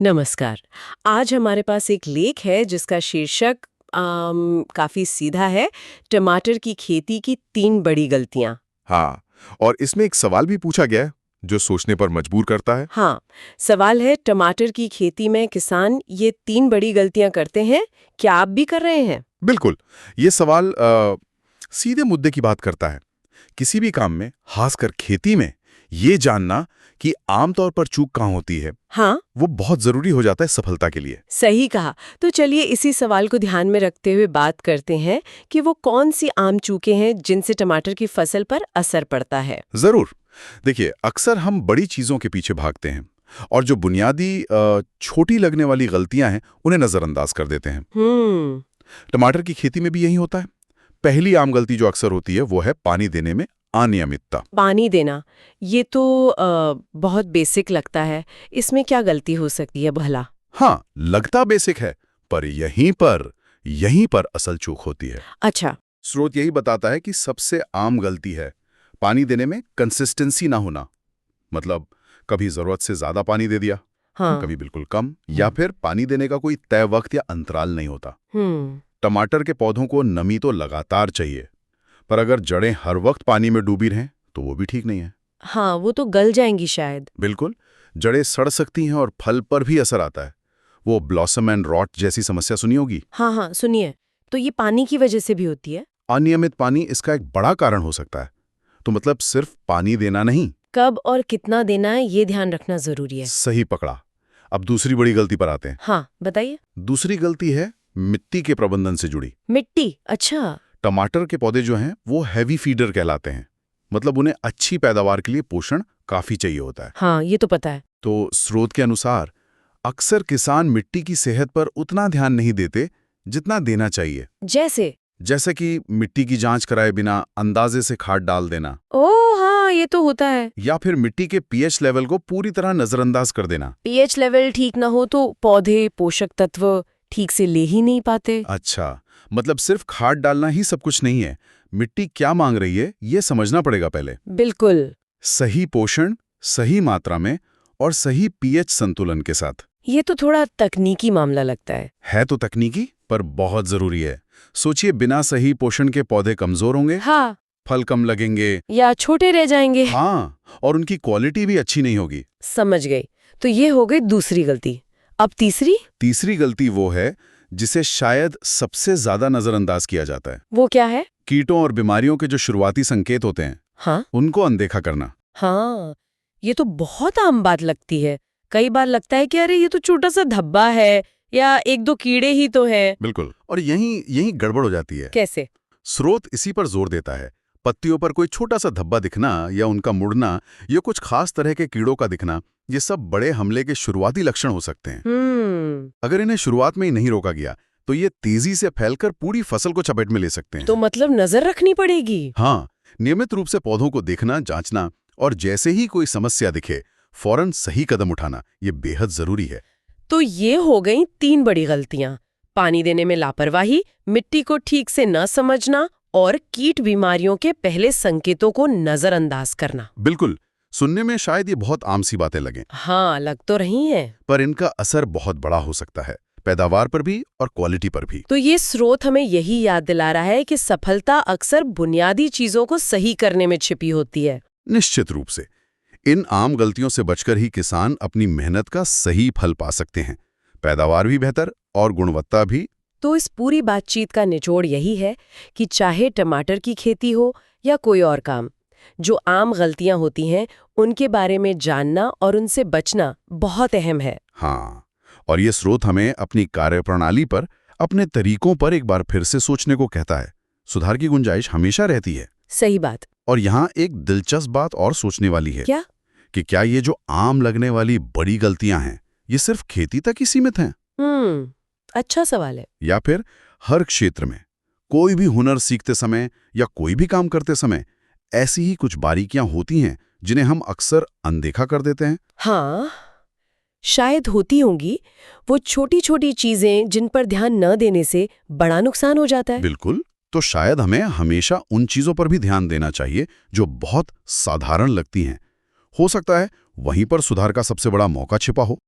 नमस्कार। आज हमारे पास एक लेख है जिसका शीर्षक काफी सीधा है। टमाटर की खेती की 3 बड़ी गलतियां। हाँ, और इसमें एक सवाल भी पूछा गया है जो सोचने पर मजबूर करता है। हाँ, सवाल है टमाटर की खेती में किसान ये 3 बड़ी गलतियां करते हैं, क्या आप भी कर रहे हैं? बिल्कुल, ये सवाल सीधे मुद्दे की बात करता है। किसी भी काम में, खासकर खेती में, ये जानना कि आमतौर पर चूक कहाँ होती है, हाँ, वो बहुत जरूरी हो जाता है सफलता के लिए। सही कहा। तो चलिए इसी सवाल को ध्यान में रखते हुए बात करते हैं कि वो कौन सी आम चूकें हैं जिनसे टमाटर की फसल पर असर पड़ता है। जरूर। देखिए, अक्सर हम बड़ी चीजों के पीछे भागते हैं और जो बुनियादी छोटी लगने वाली गलतियां हैं, उन्हें नजरअंदाज कर देते हैं। टमाटर की खेती में भी यही होता है। पहली आम गलती जो अक्सर होती है वो है पानी देने में अनियमितता। पानी देना, ये तो बहुत बेसिक लगता है। इसमें क्या गलती हो सकती है भला? हाँ, लगता बेसिक है, पर यहीं पर असल चूक होती है। अच्छा। स्रोत यही बताता है कि सबसे आम गलती है पानी देने में कंसिस्टेंसी ना होना। मतलब कभी जरूरत से ज्यादा पानी दे दिया, हाँ। कभी बिल्कुल कम, या फिर पानी देने का कोई तय वक्त या अंतराल नहीं होता। हम्म। टमाटर के पौधों को नमी तो लगातार चाहिए, पर अगर जड़ें हर वक्त पानी में डूबी रहें तो वो भी ठीक नहीं है। हाँ, वो तो गल जाएंगी शायद। बिल्कुल, जड़ें सड़ सकती हैं और फल पर भी असर आता है। वो ब्लॉसम एंड रॉट जैसी समस्या सुनी होगी। हाँ हाँ, सुनिए। तो ये पानी की वजह से भी होती है? अनियमित पानी इसका एक बड़ा कारण हो सकता है। तो मतलब सिर्फ पानी देना नहीं। कब और कितना देना है ये ध्यान रखना जरूरी है। सही पकड़ा। अब दूसरी बड़ी गलती पर आते हैं। हाँ, बताइए। दूसरी गलती है मिट्टी के प्रबंधन से जुड़ी। मिट्टी? अच्छा। टमाटर के पौधे जो हैं वो हैवी फीडर कहलाते हैं। मतलब उन्हें अच्छी पैदावार के लिए पोषण काफी चाहिए होता है। हाँ, ये तो पता है। तो स्रोत के अनुसार अक्सर किसान मिट्टी की सेहत पर उतना ध्यान नहीं देते जितना देना चाहिए। जैसे कि मिट्टी की जांच कराए बिना अंदाजे से खाद डाल देना, ओह हाँ, ये तो होता है। या फिर मिट्टी के पीएच लेवल को पूरी तरह नजरअंदाज कर देना। पीएच लेवल ठीक ना हो तो पौधे पोषक तत्व ठीक से ले ही नहीं पाते। अच्छा, मतलब सिर्फ खाद डालना ही सब कुछ नहीं है। मिट्टी क्या मांग रही है ये समझना पड़ेगा पहले। बिल्कुल। सही पोषण, सही मात्रा में और सही पीएच संतुलन के साथ। ये तो थोड़ा तकनीकी मामला लगता है। है तो तकनीकी, पर बहुत जरूरी है। सोचिए, बिना सही पोषण के पौधे कमजोर होंगे, हाँ। फल कम लगेंगे, या छोटे रह जाएंगे। हाँ, और उनकी क्वालिटी भी अच्छी नहीं होगी। समझ गई। तो ये हो गई दूसरी गलती। अब तीसरी? तीसरी गलती वो है जिसे शायद सबसे ज्यादा नजरअंदाज किया जाता है। वो क्या है? कीटों और बीमारियों के जो शुरुआती संकेत होते हैं, हाँ उनको अनदेखा करना। हाँ, ये तो बहुत आम बात लगती है। कई बार लगता है कि अरे ये तो छोटा सा धब्बा है या एक दो कीड़े ही तो है। बिल्कुल, और यही यही गड़बड़ हो जाती है। कैसे? स्रोत इसी पर जोर देता है। पत्तियों पर कोई छोटा सा धब्बा दिखना या उनका मुड़ना या कुछ खास तरह के कीड़ों का दिखना, ये सब बड़े हमले के शुरुआती लक्षण हो सकते हैं। अगर इन्हें शुरुआत में ही नहीं रोका गया तो ये तेजी से फैलकर पूरी फसल को चपेट में ले सकते हैं। तो मतलब नजर रखनी पड़ेगी। हाँ, नियमित रूप से पौधों को देखना, जांचना, और जैसे ही कोई समस्या दिखे फौरन सही कदम उठाना, ये बेहद जरूरी है। तो ये हो गई 3 बड़ी गलतियां। पानी देने में लापरवाही, मिट्टी को ठीक से न समझना और कीट बीमारियों के पहले संकेतों को नजरअंदाज करना। बिल्कुल, सुनने में शायद ये बहुत आम सी बातें लगें, हाँ, लग तो रही हैं। पर इनका असर बहुत बड़ा हो सकता है, पैदावार पर भी और क्वालिटी पर भी। तो ये स्रोत हमें यही याद दिला रहा है कि सफलता अक्सर बुनियादी चीजों को सही करने में छिपी होती है। निश्चित रूप से इन आम गलतियों से बचकर ही किसान अपनी मेहनत का सही फल पा सकते हैं, पैदावार भी बेहतर और गुणवत्ता भी। तो इस पूरी बातचीत का निचोड़ यही है कि चाहे टमाटर की खेती हो या कोई और काम, जो आम गलतियां होती हैं उनके बारे में जानना और उनसे बचना बहुत अहम है। हाँ, और ये स्रोत हमें अपनी कार्यप्रणाली पर, अपने तरीकों पर एक बार फिर से सोचने को कहता है। सुधार की गुंजाइश हमेशा रहती है। सही बात। और यहाँ एक दिलचस्प बात और सोचने वाली है। क्या? कि क्या ये जो आम लगने वाली बड़ी गलतियां हैं, ये सिर्फ खेती तक ही सीमित हैं? अच्छा सवाल है। या फिर हर क्षेत्र में, कोई भी हुनर सीखते समय या कोई भी काम करते समय ऐसी ही कुछ बारीकियां होती हैं जिन्हें हम अक्सर अनदेखा कर देते हैं? हाँ, शायद होती होंगी वो छोटी छोटी चीजें जिन पर ध्यान न देने से बड़ा नुकसान हो जाता है। बिल्कुल। तो शायद हमें हमेशा उन चीजों पर भी ध्यान देना चाहिए जो बहुत साधारण लगती हैं। हो सकता है वहीं पर सुधार का सबसे बड़ा मौका छिपा हो।